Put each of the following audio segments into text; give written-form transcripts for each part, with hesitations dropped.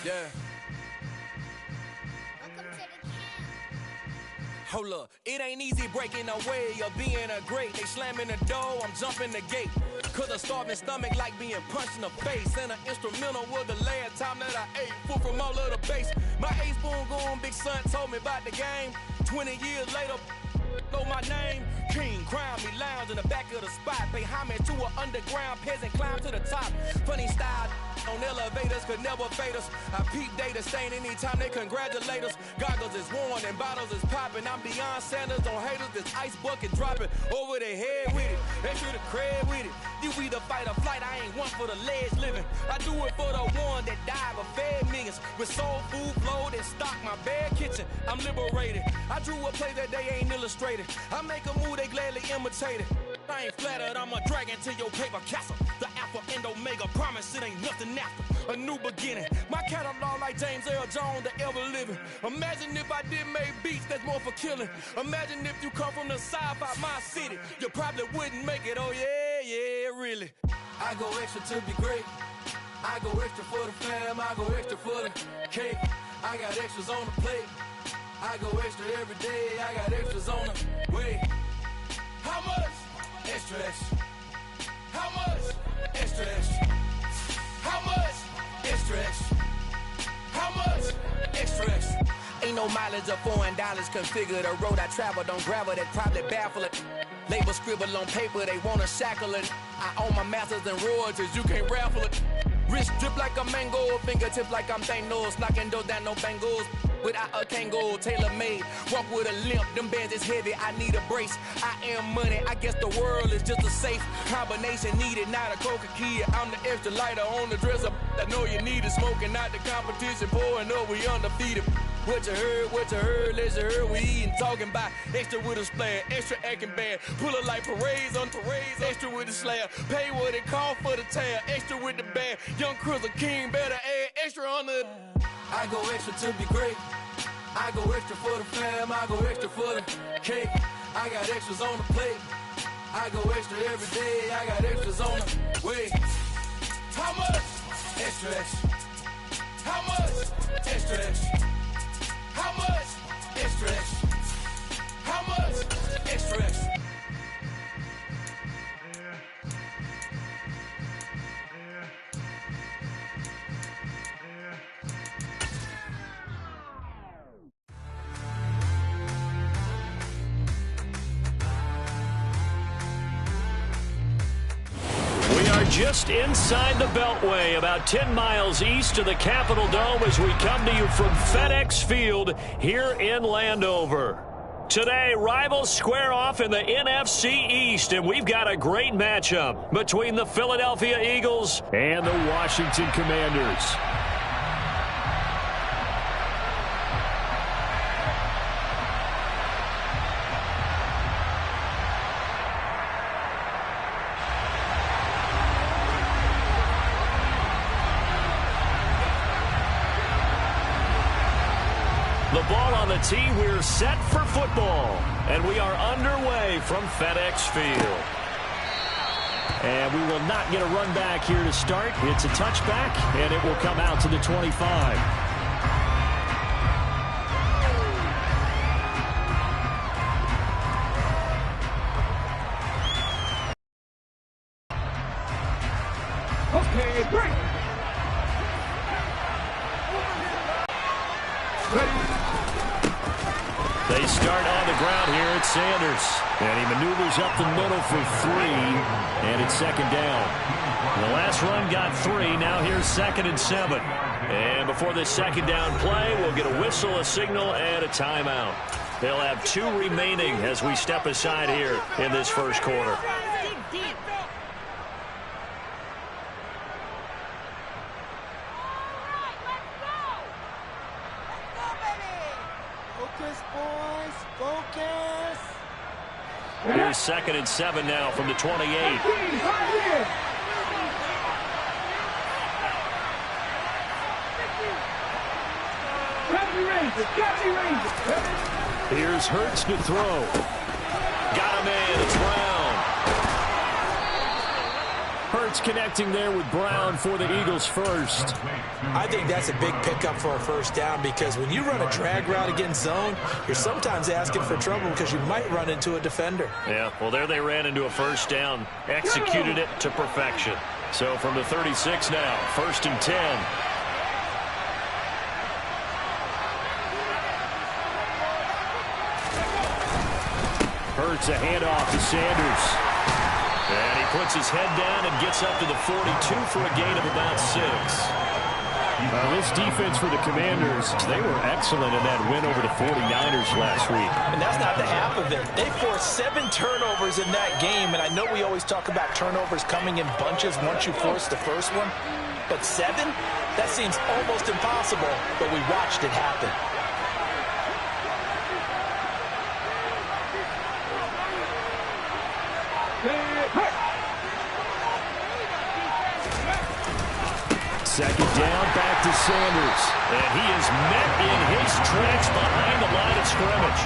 Yeah. Hold up, it ain't easy breaking away or being a great. They slamming the door, I'm jumping the gate. Cause a starving stomach like being punched in the face. And an instrumental was the last time that I ate. Full from all of the bass. My ace spoon going, big son told me about the game. 20 years later, know my name. King, crown me, lounge in the back of the spot. Pay homage to an underground peasant, climb to the top. Funny style on elevators could never fade us. I peep data stain anytime they congratulate us. Goggles is worn and bottles is popping. I'm beyond Sanders on haters, this ice bucket dropping over their head with it. Extra the cred with it. You either fight or flight, I ain't one for the ledge living. I do it for the one that died but fed millions. With soul food flowed and stocked my bare kitchen. I'm liberated. I drew a play that they ain't illustrated. I make a move, they gladly imitate it. I ain't flattered, I'm a dragon to your paper castle. The Alpha and Omega, promise it ain't nothing after. A new beginning. My catalog like James Earl Jones, the ever living. Imagine if I did make beats that's more for killing. Imagine if you come from the south out my city. You probably wouldn't make it, oh yeah, really. I go extra to be great. I go extra for the fam, I go extra for the cake. I got extras on the plate. I go extra every day, I got extras on the way. How much? Extra, extra. How much? Extra, extra. How much? Extra, extra. How much? Extra, extra. Ain't no mileage of $4 configure the road I travel. Don't gravel that probably baffle it. Label scribble on paper, they wanna shackle it. I own my masters and royalties, you can't raffle it. Wrist drip like a mango, fingertips like I'm Thanos, knocking doors down, no bangles. Without a Kango, tailor-made, walk with a limp, them bands is heavy, I need a brace. I am money, I guess the world is just a safe combination needed, not a coca key. I'm the extra lighter on the dresser, I know you need it, smoking out the competition, pouring up, we undefeated. What you heard, let's heard, we eating, talking about extra with a splash, extra acting bad, pull it like parades on parades, extra with the slab, pay what it cost for the tab, extra with the bag, young Chris, a king, better add extra on the... I go extra to be great. I go extra for the fam, I go extra for the cake. I got extras on the plate. I go extra every day, I got extras on the way. How much? Extra, extra. How much? Extra, extra. How much? Extra, extra. How much? Extra, extra. Just inside the Beltway, about 10 miles east of the Capitol Dome as we come to you from FedEx Field here in Landover. Today, rivals square off in the NFC East, and we've got a great matchup between the Philadelphia Eagles and the Washington Commanders. The ball on the tee, we're set for football, and we are underway from FedEx Field. And we will not get a run back here to start. It's a touchback, and it will come out to the 25. Okay, break. They start on the ground here at Sanders. And he maneuvers up the middle for 3. And it's second down. The last run got 3. Now here's 2nd and 7. And before the second down play, we'll get a whistle, a signal, and a timeout. They'll have 2 remaining as we step aside here in this first quarter. Here's 2nd and 7 now from the 28. Here's Hurts to throw. Got him in. It's Brown. Hurts connecting there with Brown for the Eagles first. I think that's a big pickup for a first down because when you run a drag route against zone, you're sometimes asking for trouble because you might run into a defender. Yeah, well, there they ran into a first down, executed it to perfection. So from the 36 now, 1st and 10. Hurts a handoff to Sanders. And he puts his head down and gets up to the 42 for a gain of about 6. This defense for the Commanders, they were excellent in that win over the 49ers last week. And that's not the half of it. They forced 7 turnovers in that game, and I know we always talk about turnovers coming in bunches once you force the first one, but 7? That seems almost impossible, but we watched it happen. Second down, back to Sanders. And he is met in his tracks behind the line of scrimmage.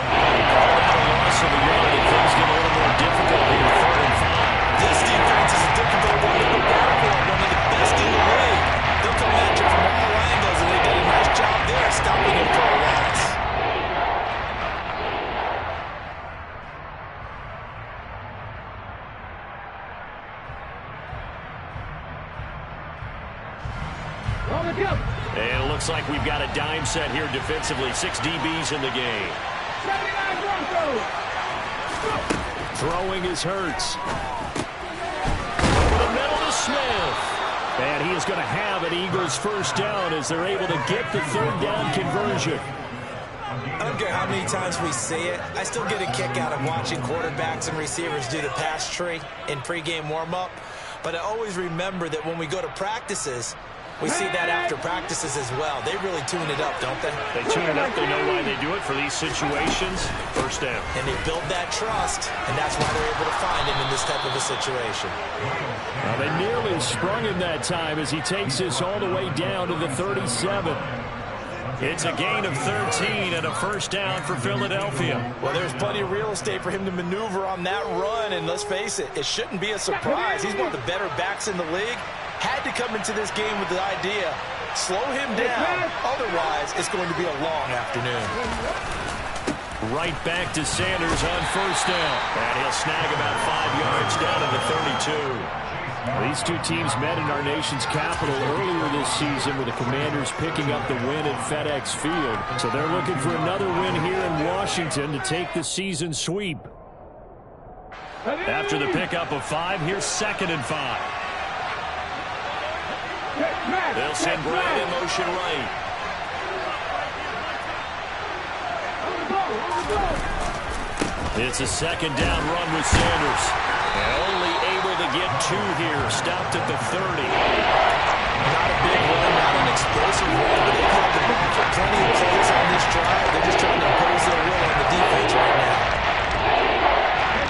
Called out a loss of a yard, and things get a little more difficult here, 3rd and 5. This defense is a difficult one to prepare for, one of the best in the league. They'll come at you from all angles, and they did a nice job there stopping him for a loss. And it looks like we've got a dime set here defensively. 6 DBs in the game. Throwing is Hurts. Over the middle to Smith. And he is going to have an Eagles first down as they're able to get the 3rd down conversion. I don't care how many times we see it. I still get a kick out of watching quarterbacks and receivers do the pass tree in pregame warm-up. But I always remember that when we go to practices, we see that after practices as well. They really tune it up, don't they? They tune it up. They know why they do it for these situations. First down. And they build that trust, and that's why they're able to find him in this type of a situation. Well, they nearly sprung him that time as he takes this all the way down to the 37. It's a gain of 13 and a first down for Philadelphia. Well, there's plenty of real estate for him to maneuver on that run, and let's face it, it shouldn't be a surprise. He's one of the better backs in the league. Had to come into this game with the idea, slow him down, otherwise it's going to be a long afternoon. Right back to Sanders on first down. And he'll snag about 5 yards down to the 32. These two teams met in our nation's capital earlier this season with the Commanders picking up the win at FedEx Field. So they're looking for another win here in Washington to take the season sweep. After the pickup of 5, here's 2nd and 5. They'll send Brown in motion right. It's a 2nd down run with Sanders. And only able to get 2 here. Stopped at the 30. Not a big run, not an explosive run, but they've held the ball for plenty of plays on this drive. They're just trying to impose their will on the defense right now.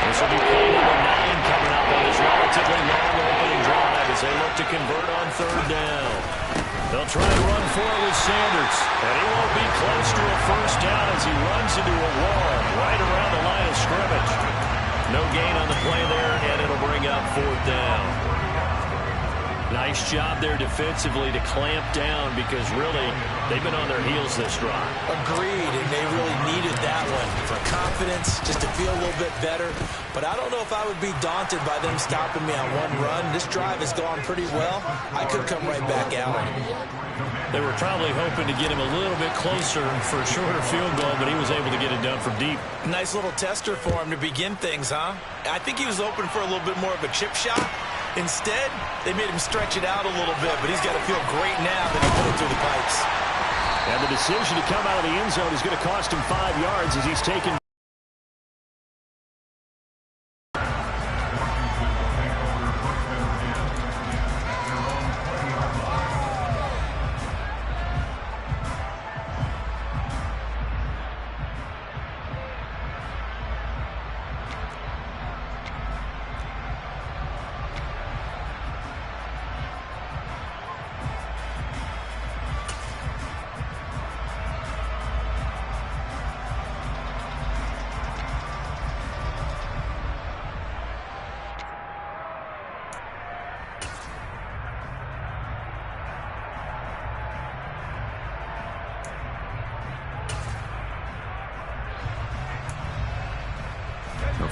This will be play number 9 coming up on this relatively long opening drive as they look to convert on 3rd down. They'll try to run for it with Sanders. And he won't be close to a first down as he runs into a wall right around the line of scrimmage. No gain on the play there, and it'll bring up 4th down. Nice job there defensively to clamp down because really they've been on their heels this drive. Agreed, and they really needed that one for confidence, just to feel a little bit better. But I don't know if I would be daunted by them stopping me on one run. This drive has gone pretty well. I could come right back out. They were probably hoping to get him a little bit closer for a shorter field goal, but he was able to get it done from deep. Nice little tester for him to begin things, huh? I think he was open for a little bit more of a chip shot. Instead, they made him stretch it out a little bit, but he's got to feel great now that he put it through the pipes. And the decision to come out of the end zone is going to cost him 5 yards as he's taken.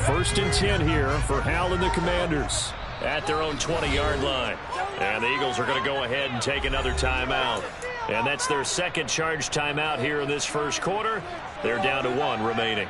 First and 10 here for Hal and the Commanders at their own 20-yard line. And the Eagles are going to go ahead and take another timeout. And that's their second charge timeout here in this first quarter. They're down to 1 remaining.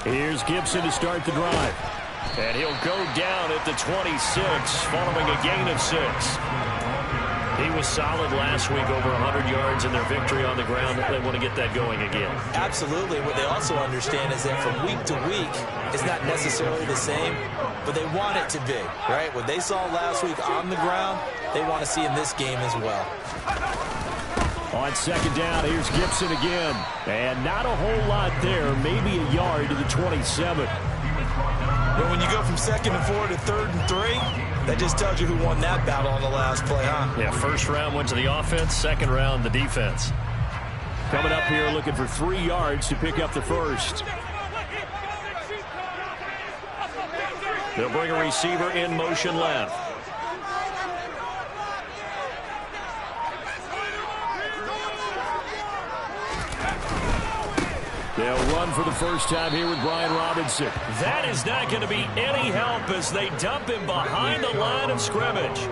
Here's Gibson to start the drive. And he'll go down at the 26 following a gain of 6. He was solid last week, over 100 yards in their victory on the ground. They want to get that going again. Absolutely. What they also understand is that from week to week, it's not necessarily the same, but they want it to be, right? What they saw last week on the ground, they want to see in this game as well. On second down, here's Gibson again. And not a whole lot there, maybe a yard to the 27. But when you go from 2nd and 4 to 3rd and 3, that just tells you who won that battle on the last play, huh? Yeah, first round went to the offense, second round the defense. Coming up here looking for 3 yards to pick up the first. They'll bring a receiver in motion left. They'll run for the first time here with Brian Robinson. That is not going to be any help as they dump him behind the line of scrimmage.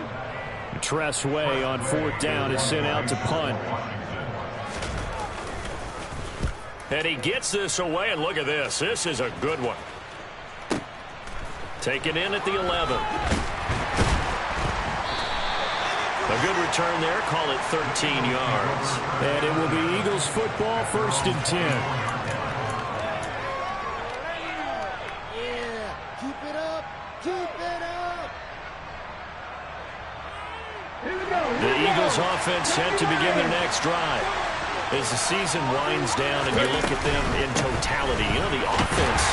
Tress Way on 4th down is sent out to punt. And he gets this away, and look at this. This is a good one. Taken in at the 11. A good return there. Call it 13 yards. And it will be Eagles football, 1st and 10. The Eagles offense set to begin their next drive. As the season winds down and you look at them in totality, you know, the offense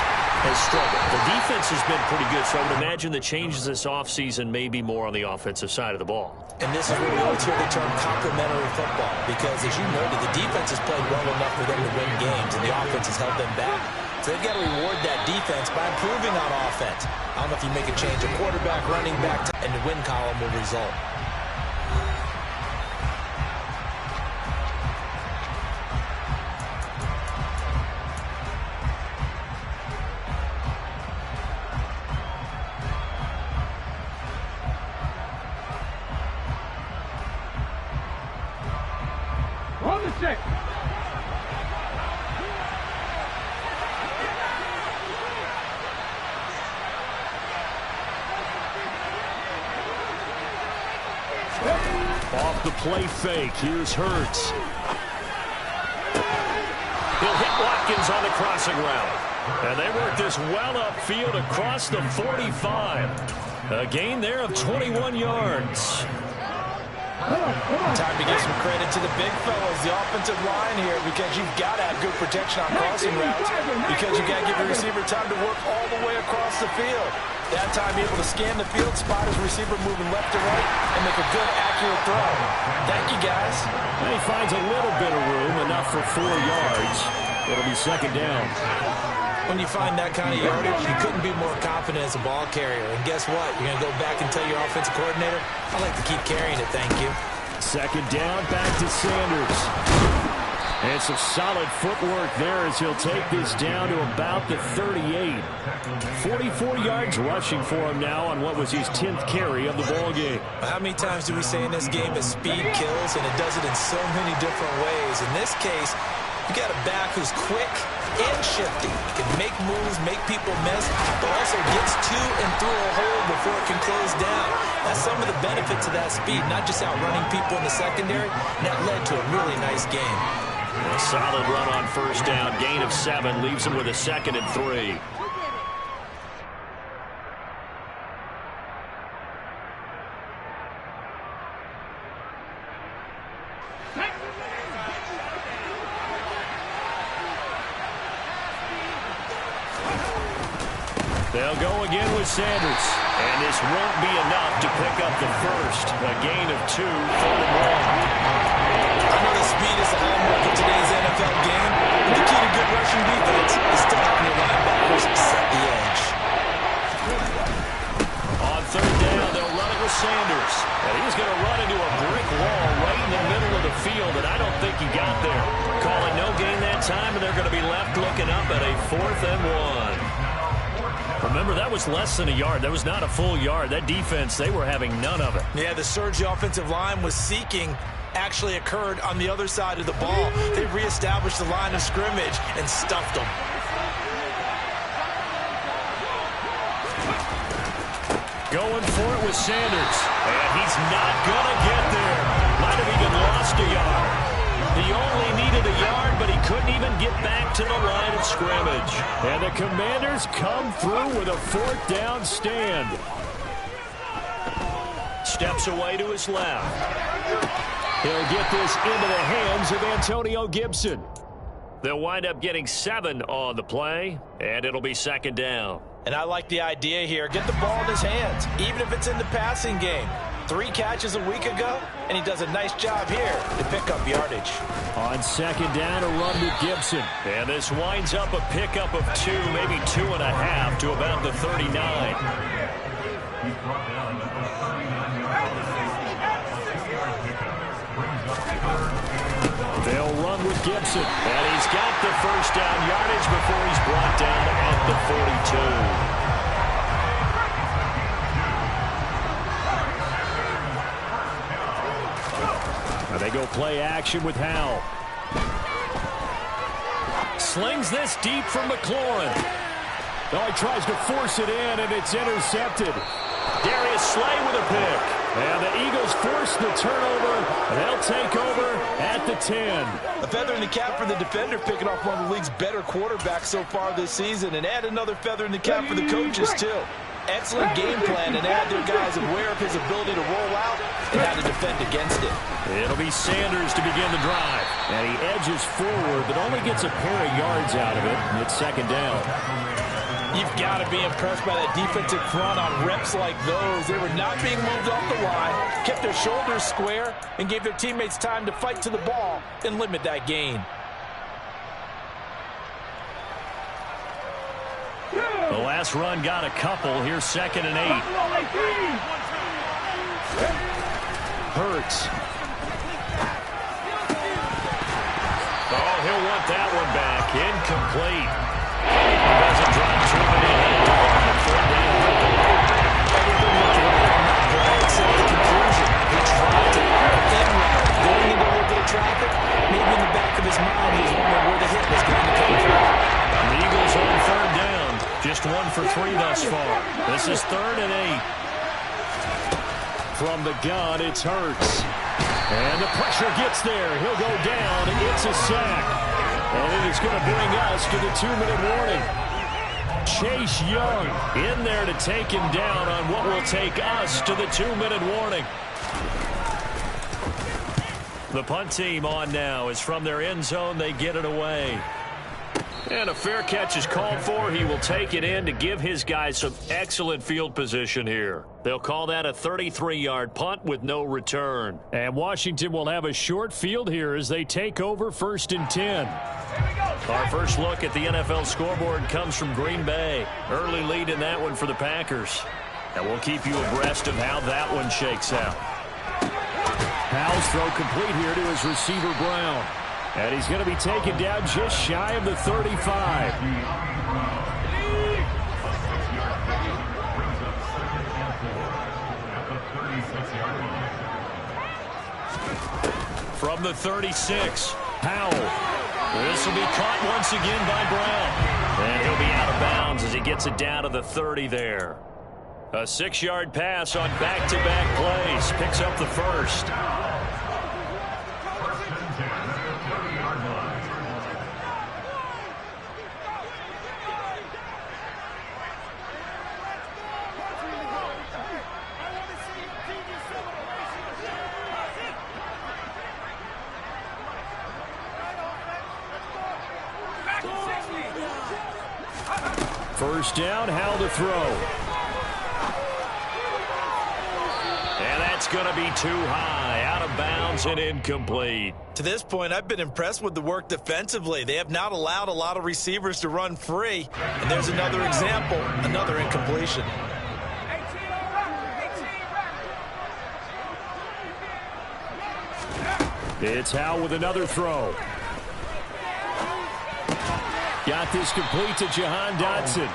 has struggled. The defense has been pretty good, so I would imagine the changes this offseason may be more on the offensive side of the ball. And this is where we always hear the term complementary football, because as you noted, the defense has played well enough for them to win games, and the offense has held them back. So they've got to reward that defense by improving on offense. I don't know if you make a change, a quarterback, running back, and the win column will result. On the 6. Off the play fake, here's Hurts. He'll hit Watkins on the crossing route. And they work this well upfield across the 45. A gain there of 21 yards. Time to give some credit to the big fellas, the offensive line here, because you've got to have good protection on crossing routes, because you've got to give your receiver time to work all the way across the field. That time, be able to scan the field, spot his receiver moving left to right, and make a good, accurate throw. Thank you, guys. And he finds a little bit of room, enough for 4 yards. It'll be second down. When you find that kind of yardage, you couldn't be more confident as a ball carrier. And guess what? You're going to go back and tell your offensive coordinator, I'd like to keep carrying it, thank you. Second down, back to Sanders. And some solid footwork there as he'll take this down to about the 38. 44 yards rushing for him now on what was his 10th carry of the ball game. How many times do we say in this game that speed kills, and it does it in so many different ways? In this case, you got a back who's quick and shifty. He can make moves, make people miss, but also gets to and through a hole before it can close down. That's some of the benefits of that speed, not just outrunning people in the secondary. And that led to a really nice game. A solid run on first down. Gain of 7 leaves him with a 2nd and 3. They'll go again with Sanders. And this won't be enough to pick up the first. A gain of 2, 4 and 1. I know the speed is the hallmark of today's NFL game, but the key to good rushing defense is still having your linebackers set the edge. On third down, they'll run it with Sanders. And he's going to run into a brick wall right in the middle of the field, and I don't think he got there. Calling no gain that time, and they're going to be left looking up at a 4th and 1. Remember, that was less than a yard. That was not a full yard. That defense, they were having none of it. Yeah, the surge the offensive line was seeking actually occurred on the other side of the ball. They reestablished the line of scrimmage and stuffed them. Going for it with Sanders. And he's not going to get there. Might have even lost a yard. He only needed a yard, but he couldn't even get back to the line of scrimmage. And the Commanders come through with a 4th down stand. Steps away to his left. He'll get this into the hands of Antonio Gibson. They'll wind up getting 7 on the play, and it'll be 2nd down. And I like the idea here. Get the ball in his hands, even if it's in the passing game. 3 catches a week ago, and he does a nice job here to pick up yardage. On 2nd down, a run with Gibson. And this winds up a pickup of 2, maybe 2.5 to about the 39. They'll run with Gibson. And he's got the first down yardage before he's brought down at the 42. They go play action with Howell. Slings this deep from McLaurin. Oh, he tries to force it in, and it's intercepted. Darius Slay with a pick. And the Eagles force the turnover. They'll take over at the 10. A feather in the cap for the defender, picking off one of the league's better quarterbacks so far this season. And add another feather in the cap for the coaches, too. Excellent game plan, and add their guys aware of his ability to roll out and how to defend against it. It'll be Sanders to begin the drive. And he edges forward, but only gets a pair of yards out of it. And it's 2nd down. You've got to be impressed by that defensive front on reps like those. They were not being moved off the line, kept their shoulders square, and gave their teammates time to fight to the ball and limit that gain. The last run got a couple. Here's 2nd and 8. Hurts. Oh, he'll want that one back. Incomplete. Doesn't drop 2 minutes. 3rd down. Everything was right on that play except the conclusion. He tried to end going into a little bit of traffic. Maybe in the back of his mind, he was wondering where the hit was going to come from. The Eagles on 3rd down. Just 1 for 3 thus far. This is 3rd and 8. From the gun, it's Hurts. And the pressure gets there. He'll go down. It's a sack. And it is going to bring us to the 2-minute warning. Chase Young in there to take him down on what will take us to the 2-minute warning. The punt team on now is from their end zone. They get it away. And a fair catch is called for. He will take it in to give his guys some excellent field position here. They'll call that a 33-yard punt with no return. And Washington will have a short field here as they take over 1st and 10. Our first look at the NFL scoreboard comes from Green Bay. Early lead in that one for the Packers. And we'll keep you abreast of how that one shakes out. Howell's throw complete here to his receiver Brown. And he's going to be taken down just shy of the 35. From the 36, Howell. This will be caught once again by Brown. And he'll be out of bounds as he gets it down to the 30 there. A 6-yard pass on back-to-back plays. Picks up the first. First down, Howell to throw. That's going to be too high, out of bounds and incomplete. To this point, I've been impressed with the work defensively. They have not allowed a lot of receivers to run free. And there's another example, another incompletion. It's Howell with another throw. Got this complete to Jahan Dotson.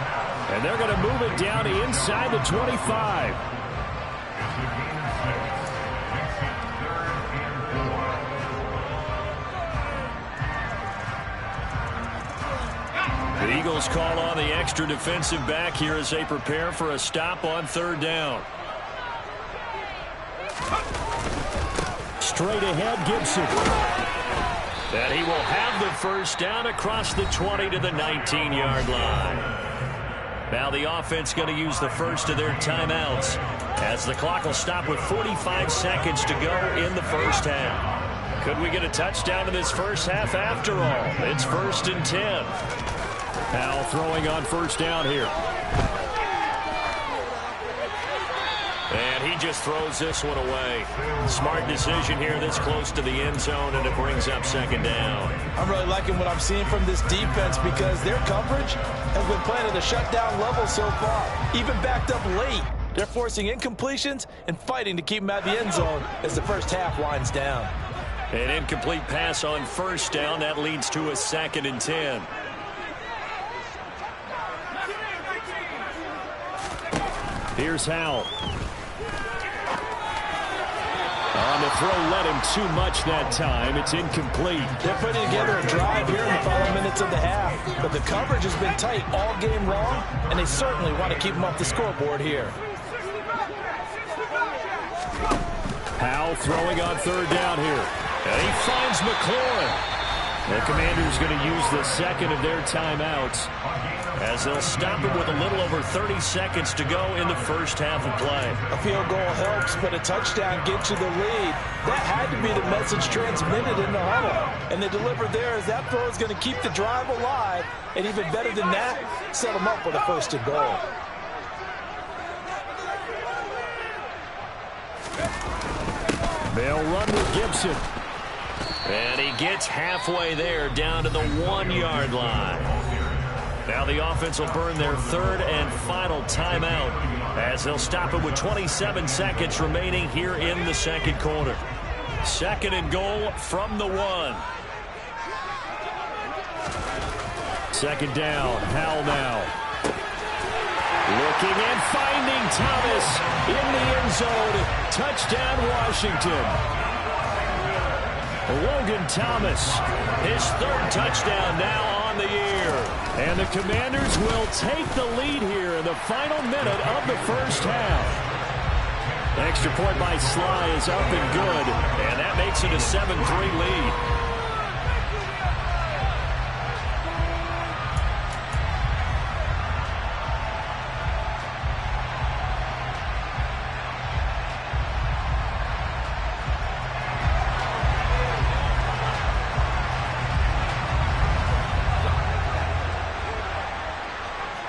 And they're going to move it down to inside the 25. The Eagles call on the extra defensive back here as they prepare for a stop on third down. Straight ahead, Gibson. And he will have the first down across the 20 to the 19-yard line. Now the offense going to use the first of their timeouts as the clock will stop with 45 seconds to go in the first half. Could we get a touchdown in this first half after all? It's 1st and 10. Howell throwing on first down here. And he just throws this one away. Smart decision here this close to the end zone, and it brings up second down. I'm really liking what I'm seeing from this defense because their coverage has been playing at a shutdown level so far. Even backed up late. They're forcing incompletions and fighting to keep them out of the end zone as the first half winds down. An incomplete pass on first down. That leads to a 2nd and 10. Here's Howell. On the throw, led him too much that time. It's incomplete. They're putting together a drive here in the final minutes of the half. But the coverage has been tight all game long, and they certainly want to keep them off the scoreboard here. Howell throwing on third down here. And he finds McLaurin. The Commanders going to use the second of their timeouts as they'll stop him with a little over 30 seconds to go in the first half of play. A field goal helps, but a touchdown gets you the lead. That had to be the message transmitted in the huddle. And they delivered there as that throw is going to keep the drive alive. And even better than that, set them up with a 1st and goal. They'll run with Gibson. And he gets halfway there down to the 1-yard line. Now the offense will burn their 3rd and final timeout as they'll stop it with 27 seconds remaining here in the second quarter. 2nd and goal from the 1. 2nd down. Howell now. Looking and finding Thomas in the end zone. Touchdown, Washington. Logan Thomas, his 3rd touchdown now on the year. And the Commanders will take the lead here in the final minute of the first half. Extra point by Sly is up and good, and that makes it a 7-3 lead.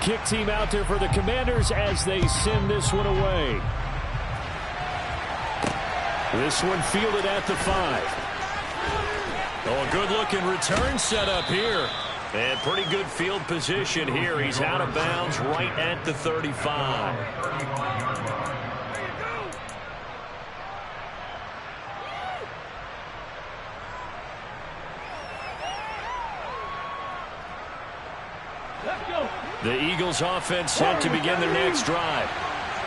Kick team out there for the Commanders as they send this one away. This one fielded at the 5. Oh, a good-looking return set up here. And pretty good field position here. He's out of bounds right at the 35. The Eagles offense set to begin their next drive.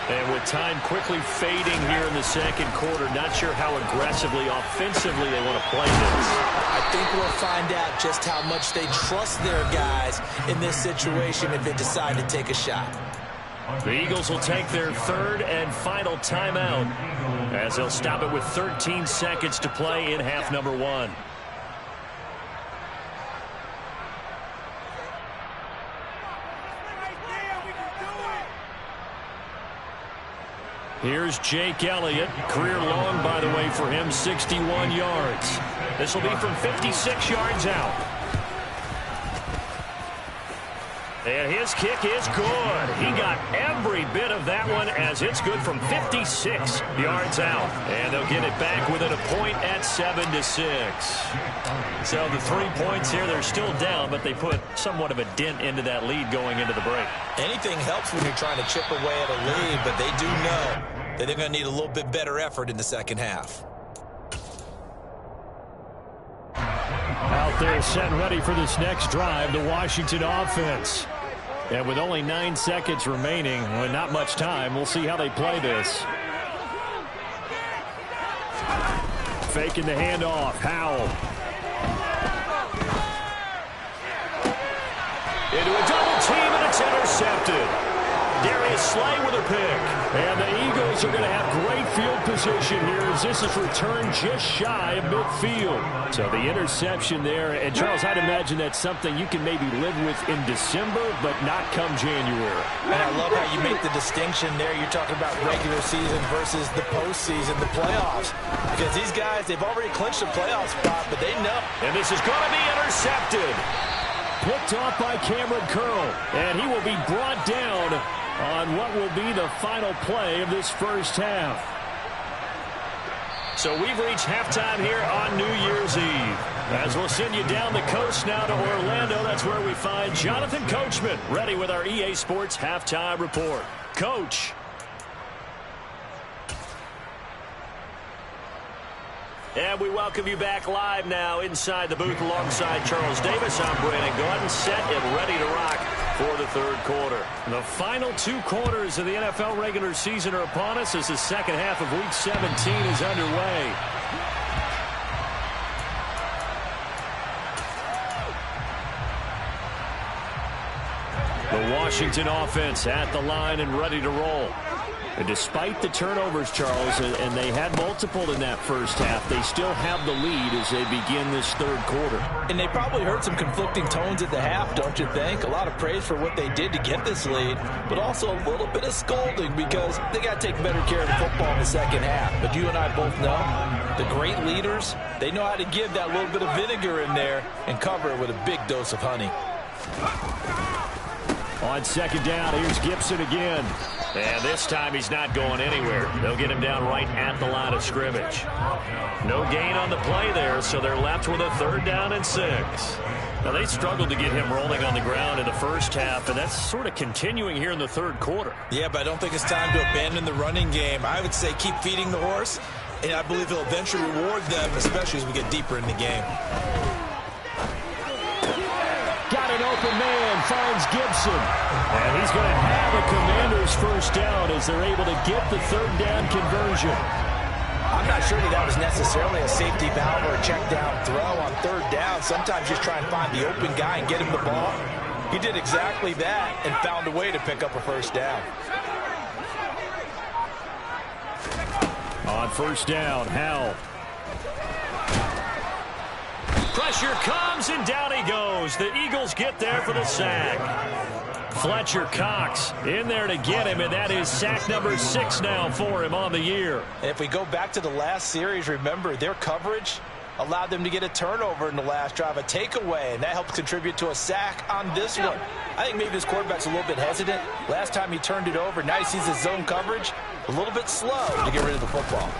And with time quickly fading here in the second quarter, not sure how aggressively, offensively they want to play this. I think we'll find out just how much they trust their guys in this situation if they decide to take a shot. The Eagles will take their 3rd and final timeout as they'll stop it with 13 seconds to play in half number 1. Here's Jake Elliott. Career long, by the way, for him, 61 yards. This will be from 56 yards out. And his kick is good. He got every bit of that one as it's good from 56 yards out. And they'll get it back within a point at 7-6. So the 3 points here, they're still down, but they put somewhat of a dent into that lead going into the break. Anything helps when you're trying to chip away at a lead, but they do know that they're going to need a little bit better effort in the second half. Out there set and ready for this next drive, the Washington offense. And with only 9 seconds remaining, well, not much time, we'll see how they play this. Faking the handoff, Howell. Into a double team, and it's intercepted. Darius Slay with a pick. And the Eagles are going to have great field position here as this is returned just shy of midfield. So the interception there, and Charles, I'd imagine that's something you can maybe live with in December, but not come January. And I love how you make the distinction there. You're talking about regular season versus the postseason, the playoffs. Because these guys, they've already clinched a playoff spot, but they know. And this is going to be intercepted. Picked off by Cameron Curl, and he will be brought down on what will be the final play of this first half. So we've reached halftime here on New Year's Eve. As we'll send you down the coast now to Orlando, that's where we find Jonathan Coachman, ready with our EA Sports Halftime Report. Coach. And we welcome you back live now inside the booth alongside Charles Davis. I'm Brandon Gordon, set and ready to rock for the third quarter. The final 2 quarters of the NFL regular season are upon us as the second half of Week 17 is underway. The Washington offense at the line and ready to roll. And despite the turnovers, Charles, and they had multiple in that first half, they still have the lead as they begin this third quarter. And they probably heard some conflicting tones at the half, don't you think? A lot of praise for what they did to get this lead, but also a little bit of scolding because they got to take better care of the football in the second half. But you and I both know the great leaders, they know how to give that little bit of vinegar in there and cover it with a big dose of honey. On second down, here's Gibson again. And this time he's not going anywhere. They'll get him down right at the line of scrimmage. No gain on the play there, so they're left with a 3rd down and 6. Now, they struggled to get him rolling on the ground in the first half, and that's sort of continuing here in the third quarter. Yeah, but I don't think it's time to abandon the running game. I would say keep feeding the horse, and I believe he'll eventually reward them, especially as we get deeper in the game. Got an open man, finds Gibson. And he's going to have a Commanders first down as they're able to get the 3rd down conversion. I'm not sure that was necessarily a safety valve or a check down throw on 3rd down. Sometimes just try and find the open guy and get him the ball. He did exactly that and found a way to pick up a first down. On first down, Howell. Pressure comes, and down he goes. The Eagles get there for the sack. Fletcher Cox in there to get him, and that is sack number 6 now for him on the year. And if we go back to the last series, remember, their coverage allowed them to get a turnover in the last drive, a takeaway, and that helped contribute to a sack on this one. I think maybe this quarterback's a little bit hesitant. Last time he turned it over, now he sees his zone coverage a little bit slow to get rid of the football.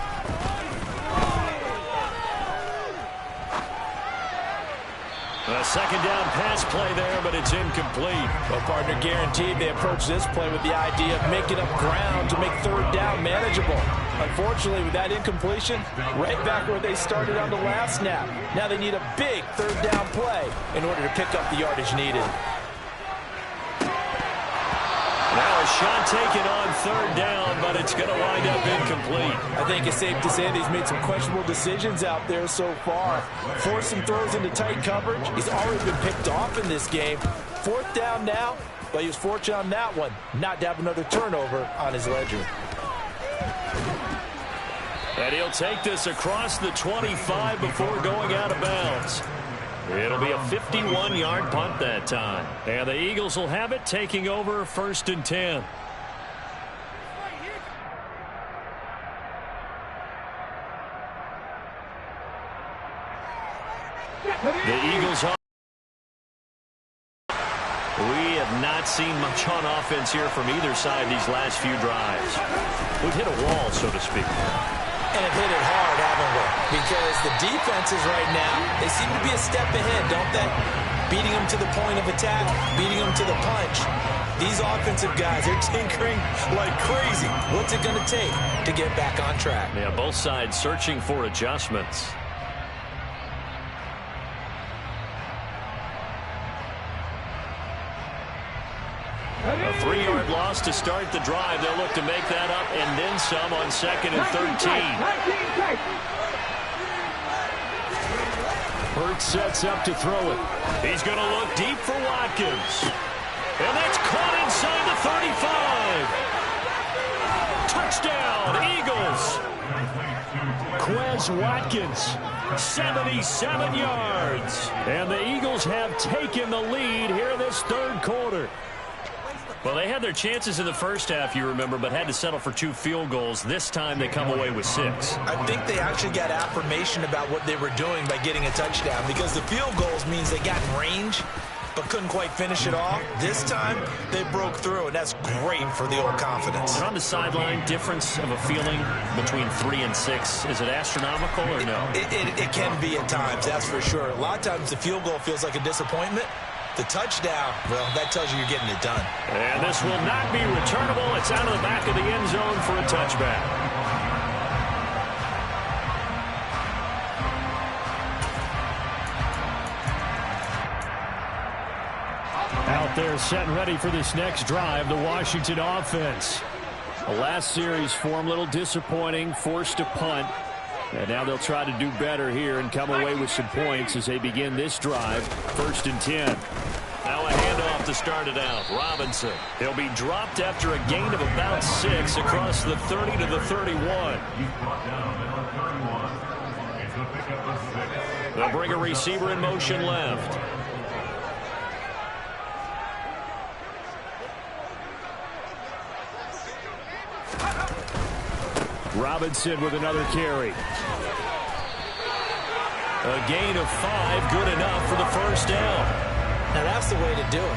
A second down pass play there, but it's incomplete. Well, partner, guaranteed they approach this play with the idea of making up ground to make 3rd down manageable. Unfortunately, with that incompletion, right back where they started on the last snap. Now they need a big 3rd down play in order to pick up the yardage needed. Now a shot taken on 3rd down, but it's going to wind up incomplete. I think it's safe to say that he's made some questionable decisions out there so far. Forced some throws into tight coverage. He's already been picked off in this game. 4th down now, but he was fortunate on that one not to have another turnover on his ledger. And he'll take this across the 25 before going out of bounds. It'll be a 51-yard punt that time. And the Eagles will have it, taking over 1st and 10. The Eagles are... We have not seen much on offense here from either side these last few drives. We've hit a wall, so to speak. And have hit it hard, haven't we? Because the defenses right now, they seem to be a step ahead, don't they? Beating them to the point of attack, beating them to the punch. These offensive guys, they're tinkering like crazy. What's it going to take to get back on track? Yeah, both sides searching for adjustments. A 3-yard loss to start the drive. They'll look to make that up and then some on 2nd and 13. Hurts sets up to throw it. He's going to look deep for Watkins. And that's caught inside the 35. Touchdown, Eagles. Quez Watkins, 77 yards. And the Eagles have taken the lead here in this third quarter. Well, they had their chances in the first half, you remember, but had to settle for 2 field goals. This time they come away with 6. I think they actually got affirmation about what they were doing by getting a touchdown, because the field goals means they got in range but couldn't quite finish it off. This time they broke through, and that's great for the old confidence. And on the sideline, difference of a feeling between 3 and 6, is it astronomical or no? It can be at times, that's for sure. A lot of times the field goal feels like a disappointment. The touchdown, well, that tells you you're getting it done. And this will not be returnable. It's out of the back of the end zone for a touchback. Out there set and ready for this next drive, the Washington offense. The last series for them, a little disappointing, forced to punt. And now they'll try to do better here and come away with some points as they begin this drive. 1st and 10. Now a handoff to start it out. Robinson. He'll be dropped after a gain of about 6 across the 30 to the 31. They'll bring a receiver in motion left. Robinson with another carry. A gain of 5, good enough for the first down. Now that's the way to do it.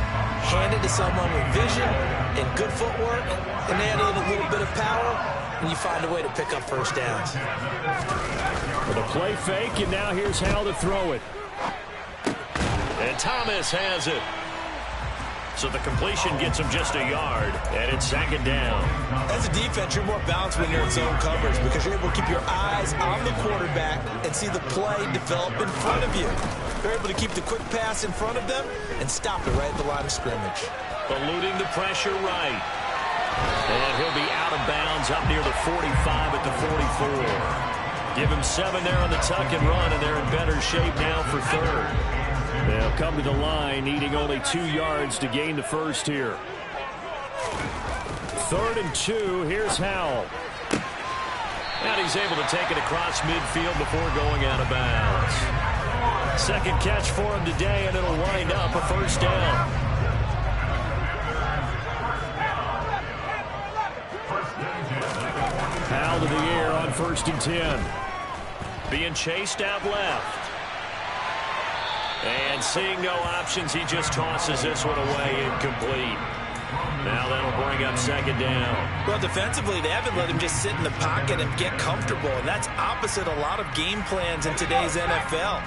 Hand it to someone with vision and good footwork, and add in a little bit of power, and you find a way to pick up first downs. With a play fake, and now here's how to throw it. And Thomas has it. So the completion gets him just a yard, and it's 2nd down. As a defense, you're more balanced when you're in zone coverage because you're able to keep your eyes on the quarterback and see the play develop in front of you. You're able to keep the quick pass in front of them and stop it right at the line of scrimmage. Eluding the pressure right. And he'll be out of bounds up near the 45 at the 44. Give him 7 there on the tuck and run, and they're in better shape now for 3rd. They'll come to the line, needing only 2 yards to gain the first here. 3rd and 2, here's Howell. And he's able to take it across midfield before going out of bounds. 2nd catch for him today, and it'll wind up a first down. Howell to the air on 1st and 10. Being chased out left. And seeing no options, he just tosses this one away incomplete. Now that'll bring up 2nd down. Well, defensively, they haven't let him just sit in the pocket and get comfortable, and that's opposite a lot of game plans in today's NFL.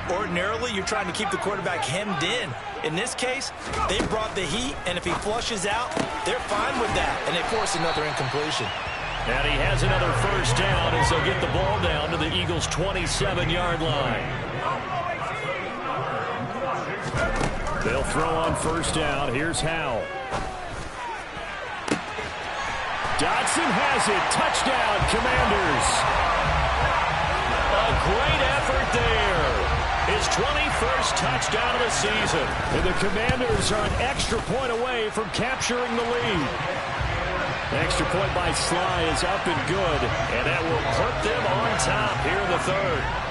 Ordinarily, you're trying to keep the quarterback hemmed in. In this case, they brought the heat, and if he flushes out, they're fine with that, and they force another incompletion. And he has another first down as they'll get the ball down to the Eagles' 27-yard line. They'll throw on 1st down. Here's Howell. Dodson has it. Touchdown, Commanders. A great effort there. His 21st touchdown of the season. And the Commanders are an extra point away from capturing the lead. Extra point by Sly is up and good. And that will put them on top here in the 3rd.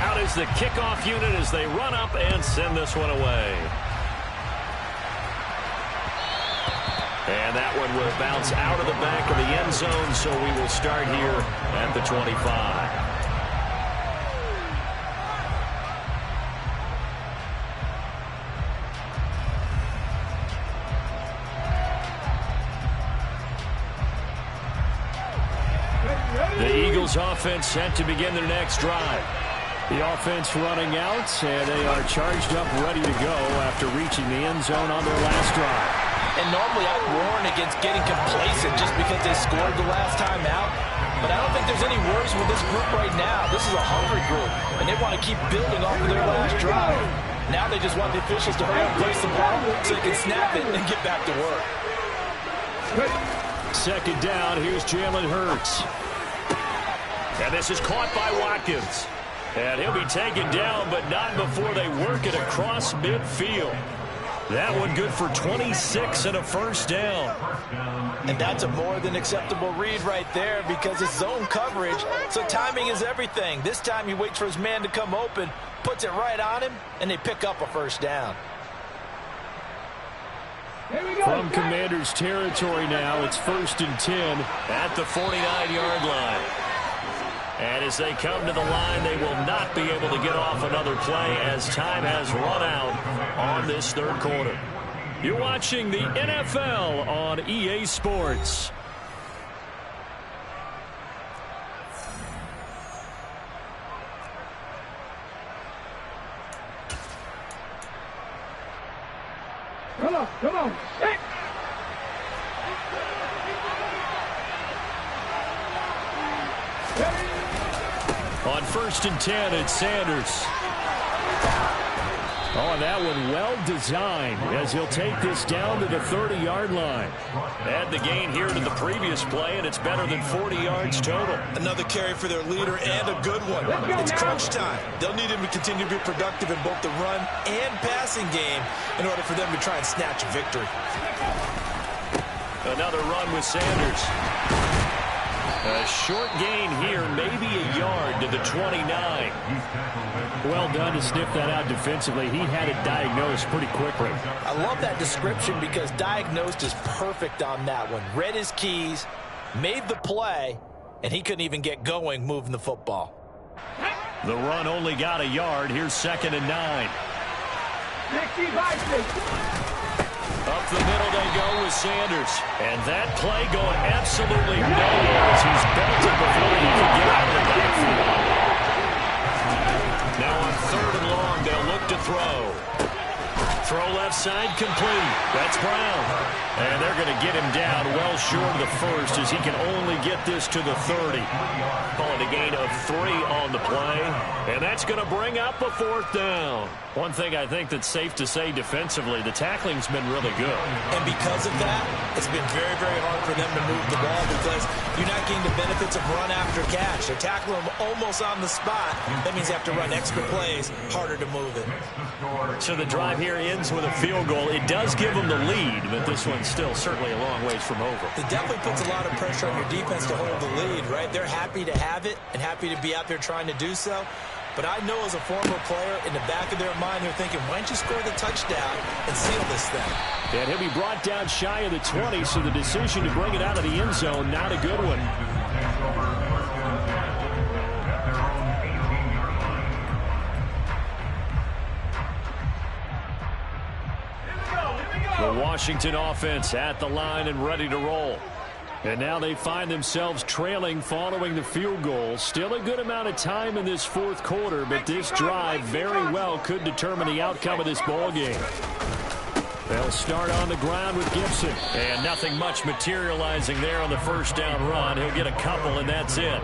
Out is the kickoff unit as they run up and send this one away. And that one will bounce out of the back of the end zone, so we will start here at the 25. Commanders offense set to begin their next drive. The offense running out, and they are charged up, ready to go after reaching the end zone on their last drive. And normally I'd warn against getting complacent just because they scored the last time out. But I don't think there's any worries with this group right now. This is a hungry group, and they want to keep building off of their last drive. Now they just want the officials to hurry up and place the ball so they can snap it and get back to work. Second down, here's Jalen Hurts. And this is caught by Watkins. And he'll be taken down, but not before they work it across midfield. That one good for 26 and a first down. And that's a more than acceptable read right there because it's zone coverage, so timing is everything. This time he waits for his man to come open, puts it right on him, and they pick up a first down. From Commanders territory now, it's 1st and 10 at the 49-yard line. And as they come to the line, they will not be able to get off another play as time has run out on this third quarter. You're watching the NFL on EA Sports. Come on. Hey. On 1st and 10, it's Sanders. Oh, that one well designed as he'll take this down to the 30-yard line. Add the gain here to the previous play, and it's better than 40 yards total. Another carry for their leader and a good one. It's crunch time. They'll need him to continue to be productive in both the run and passing game in order for them to try and snatch a victory. Another run with Sanders. A short gain here, maybe a yard to the 29. Well done to sniff that out defensively. He had it diagnosed pretty quickly. I love that description because diagnosed is perfect on that one. Read his keys, made the play, and he couldn't even get going moving the football. The run only got a yard. Here's 2nd and 9. Up the middle they go with Sanders. And that play going absolutely nowhere as he's belted before he can get out of the backfield. Now on 3rd and long, they'll look to throw. Throw left side complete. That's Brown. And they're going to get him down well short of the first as he can only get this to the 30. Calling a gain of 3 on the play. And that's going to bring up a 4th down. One thing I think that's safe to say defensively, the tackling's been really good. And because of that, it's been very, very hard for them to move the ball because you're not getting the benefits of run after catch. They're tackling them almost on the spot. That means they have to run extra plays, harder to move it. So the drive here ends with a field goal. It does give them the lead, but this one's still certainly a long ways from over. It definitely puts a lot of pressure on your defense to hold the lead, right? They're happy to have it and happy to be out there trying to do so. But I know as a former player, in the back of their mind, they're thinking, why don't you score the touchdown and seal this thing? And he'll be brought down shy of the 20, so the decision to bring it out of the end zone, not a good one. The Washington offense at the line and ready to roll. And now they find themselves trailing following the field goal. Still a good amount of time in this 4th quarter, but this drive very well could determine the outcome of this ball game. They'll start on the ground with Gibson. And nothing much materializing there on the first down run. He'll get a couple, and that's it.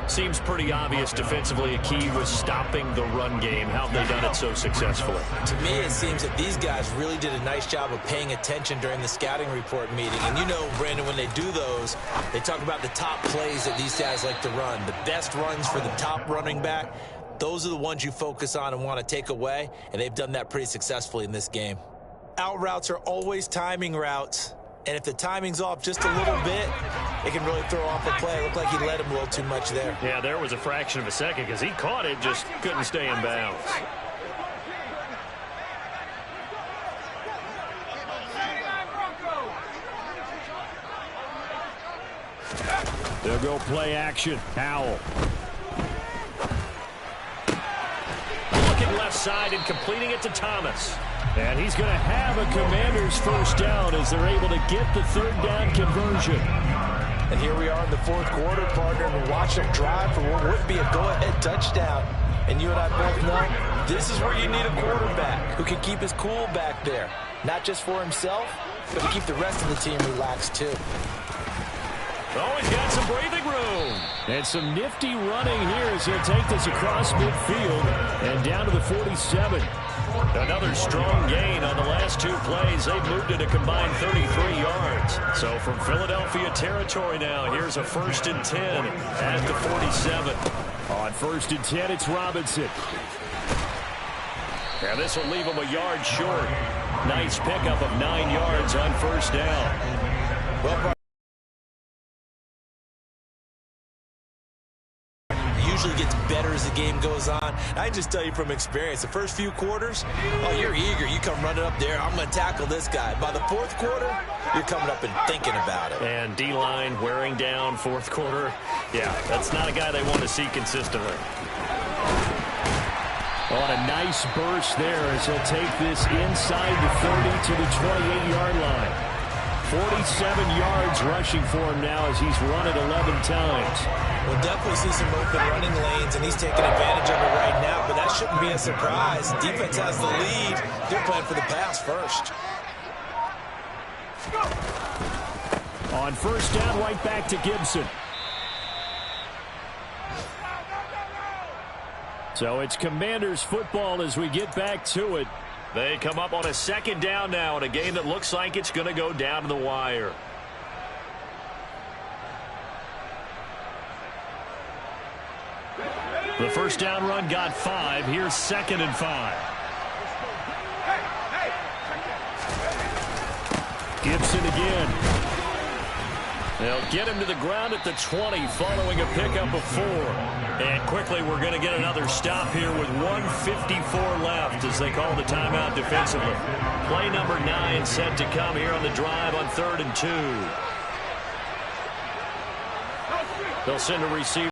Seems pretty obvious defensively a key was stopping the run game. How have they done it so successfully? To me, it seems that these guys really did a nice job of paying attention during the scouting report meeting. And you know, Brandon, when they do those, they talk about the top plays that these guys like to run. The best runs for the top running back, those are the ones you focus on and want to take away. And they've done that pretty successfully in this game. Out routes are always timing routes. And if the timing's off just a little bit, it can really throw off a play. It looked like he let him a little too much there. Yeah, there was a fraction of a second because he caught it, just couldn't stay in bounds. They'll go play action. Howell. Looking left side and completing it to Thomas. And he's going to have a Commanders first down as they're able to get the 3rd down conversion. And here we are in the fourth quarter, partner, and watch them drive for what would be a go-ahead touchdown. And you and I both know this is where you need a quarterback who can keep his cool back there. Not just for himself, but to keep the rest of the team relaxed too. Oh, he's got some breathing room. And some nifty running here as he'll take this across midfield and down to the 47. Another strong gain on the last two plays. They've moved it a combined 33 yards. So from Philadelphia territory now, here's a 1st and 10 at the 47. On 1st and 10, it's Robinson. And this will leave him a yard short. Nice pickup of 9 yards on 1st down. Well, usually gets better as the game goes on. I can just tell you from experience, the first few quarters, oh, you're eager. You come running up there, I'm going to tackle this guy. By the fourth quarter, you're coming up and thinking about it. And D-line wearing down fourth quarter. Yeah, that's not a guy they want to see consistently. On a nice burst there as he'll take this inside the 30 to the 28-yard line. 47 yards rushing for him now as he's run it 11 times. We'll definitely see some open running lanes, and he's taking advantage of it right now, but that shouldn't be a surprise. Defense has the lead. They're playing for the pass first. On 1st down, right back to Gibson. So it's Commanders football as we get back to it. They come up on a 2nd down now in a game that looks like it's going to go down to the wire. The 1st down run got 5. Here's 2nd and 5. Gibson again. They'll get him to the ground at the 20 following a pickup of 4. And quickly we're going to get another stop here with 1:54 left as they call the timeout defensively. Play number 9 set to come here on the drive on 3rd and 2. They'll send a receiver.